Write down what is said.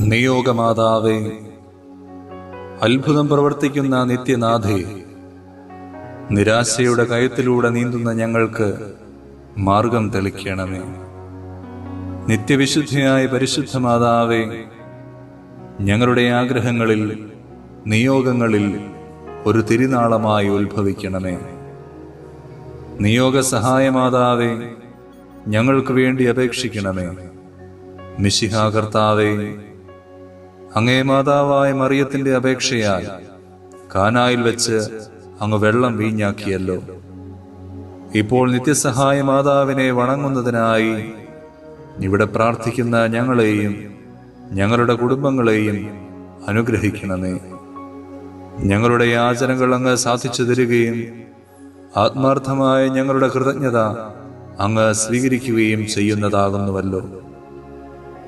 നിയോഗമാതാവേ, അത്ഭുതം പ്രവർത്തിക്കുന്ന നിത്യനാഥേ, നിരാശയുടെ കയത്തിലൂടെ നീന്തുന്ന ഞങ്ങൾക്ക് മാർഗം തെളിക്കണമേ. നിത്യവിശുദ്ധിയായ പരിശുദ്ധ മാതാവേ, ഞങ്ങളുടെ ആഗ്രഹങ്ങളിൽ നിയോഗങ്ങളിൽ ഒരു തിരുനാളമായി ഉത്ഭവിക്കണമേ. നിയോഗ സഹായമാതാവേ, ഞങ്ങൾക്ക് വേണ്ടി അപേക്ഷിക്കണമേ. മിശിഹാ കർത്താവേ, അങ്ങേ മാതാവായ മറിയത്തിന്റെ അപേക്ഷയാൽ കാനായിൽ വെച്ച് അങ്ങ് വെള്ളം വീഞ്ഞാക്കിയല്ലോ. ഇപ്പോൾ നിത്യസഹായ മാതാവിനെ വണങ്ങുന്നതിനായി ഇവിടെ പ്രാർത്ഥിക്കുന്ന ഞങ്ങളെയും ഞങ്ങളുടെ കുടുംബങ്ങളെയും അനുഗ്രഹിക്കണമേ. ഞങ്ങളുടെ യാചനകൾ അങ്ങ് സാധിച്ചു തരികയും ആത്മാർത്ഥമായ ഞങ്ങളുടെ കൃതജ്ഞത അങ്ങ് സ്വീകരിക്കുകയും ചെയ്യുന്നതാകുന്നുവല്ലോ.